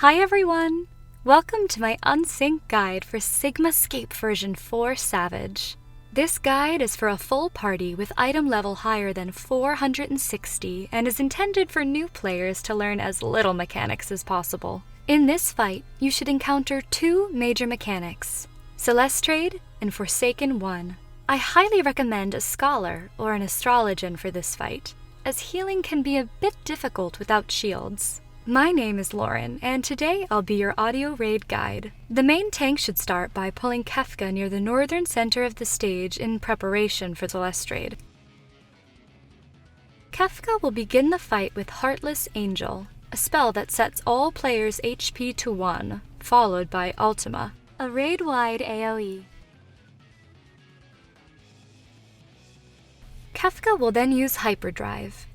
Hi everyone! Welcome to my Unsync guide for Sigmascape version 4 Savage. This guide is for a full party with item level higher than 460 and is intended for new players to learn as little mechanics as possible. In this fight, you should encounter two major mechanics, Celestriad and Forsaken 1. I highly recommend a Scholar or an Astrologian for this fight, as healing can be a bit difficult without shields. My name is Lauren, and today I'll be your audio raid guide. The main tank should start by pulling Kefka near the northern center of the stage in preparation for Celestriad. Kefka will begin the fight with Heartless Angel, a spell that sets all players' HP to 1, followed by Ultima, a raid-wide AoE. Kefka will then use Hyperdrive,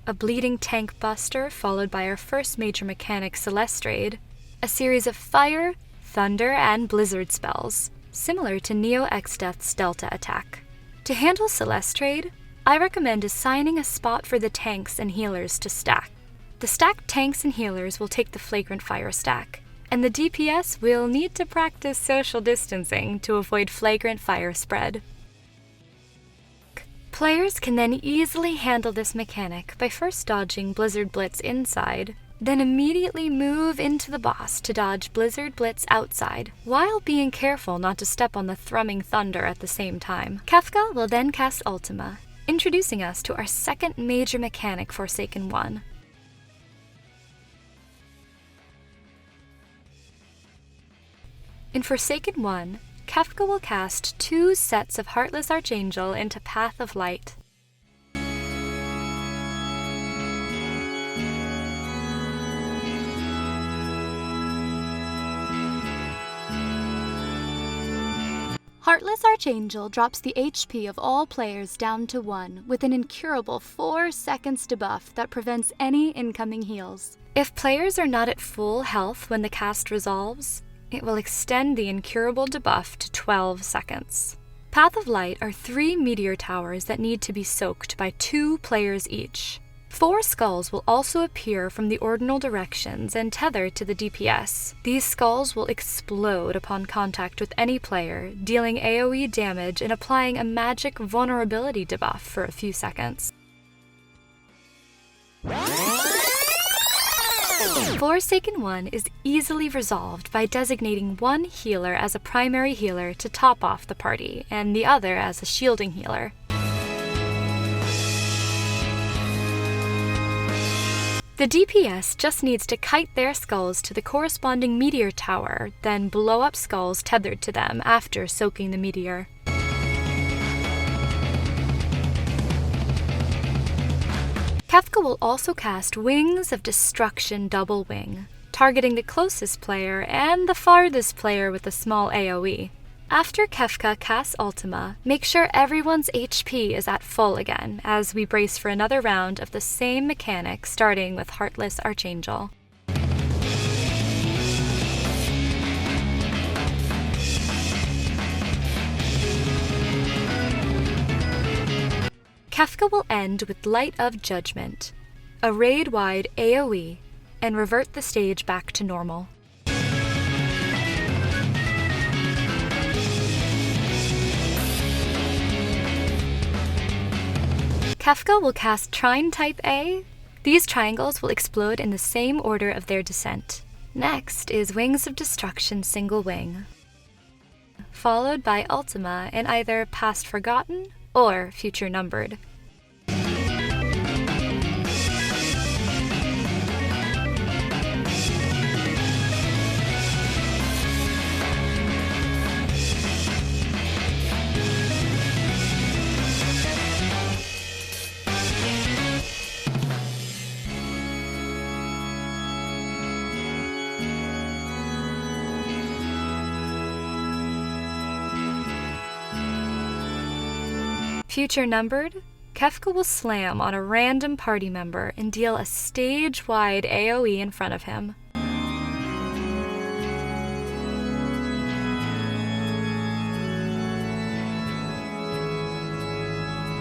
a bleeding tank buster followed by our first major mechanic Celestriad, a series of fire, thunder, and blizzard spells, similar to Neo-X-Death's Delta attack. To handle Celestriad, I recommend assigning a spot for the tanks and healers to stack. The stacked tanks and healers will take the Flagrant Fire stack, and the DPS will need to practice social distancing to avoid Flagrant Fire spread. Players can then easily handle this mechanic by first dodging Blizzard Blitz inside, then immediately move into the boss to dodge Blizzard Blitz outside, while being careful not to step on the thrumming thunder at the same time. Kefka will then cast Ultima, introducing us to our second major mechanic, Forsaken 1. In Forsaken 1, Kefka will cast 2 sets of Heartless Archangel into Path of Light. Heartless Archangel drops the HP of all players down to 1 with an incurable 4 seconds debuff that prevents any incoming heals. If players are not at full health when the cast resolves, it will extend the incurable debuff to 12 seconds. Path of Light are 3 meteor towers that need to be soaked by 2 players each. 4 skulls will also appear from the ordinal directions and tether to the DPS. These skulls will explode upon contact with any player, dealing AoE damage and applying a magic vulnerability debuff for a few seconds. Forsaken 1 is easily resolved by designating one healer as a primary healer to top off the party, and the other as a shielding healer. The DPS just needs to kite their skulls to the corresponding meteor tower, then blow up skulls tethered to them after soaking the meteor. Kefka will also cast Wings of Destruction Double Wing, targeting the closest player and the farthest player with a small AoE. After Kefka casts Ultima, make sure everyone's HP is at full again, as we brace for another round of the same mechanic starting with Heartless Archangel. Kefka will end with Light of Judgment, a raid-wide AoE, and revert the stage back to normal. Kefka will cast Trine Type A. These triangles will explode in the same order of their descent. Next is Wings of Destruction Single Wing, followed by Ultima in either Past Forgotten or Future Numbered. Future Numbered, Kefka will slam on a random party member and deal a stage-wide AoE in front of him.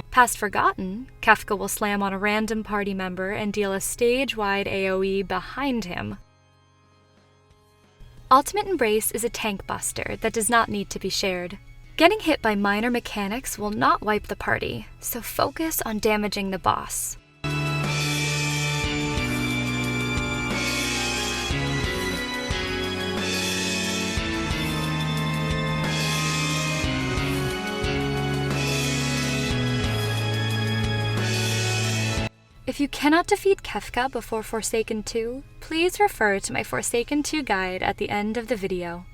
Past Forgotten, Kefka will slam on a random party member and deal a stage-wide AoE behind him. Ultimate Embrace is a tank buster that does not need to be shared. Getting hit by minor mechanics will not wipe the party, so focus on damaging the boss. If you cannot defeat Kefka before Forsaken 2, please refer to my Forsaken 2 guide at the end of the video.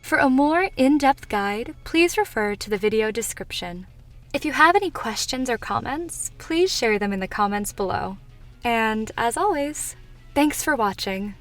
For a more in-depth guide, please refer to the video description. If you have any questions or comments, please share them in the comments below. And as always, thanks for watching.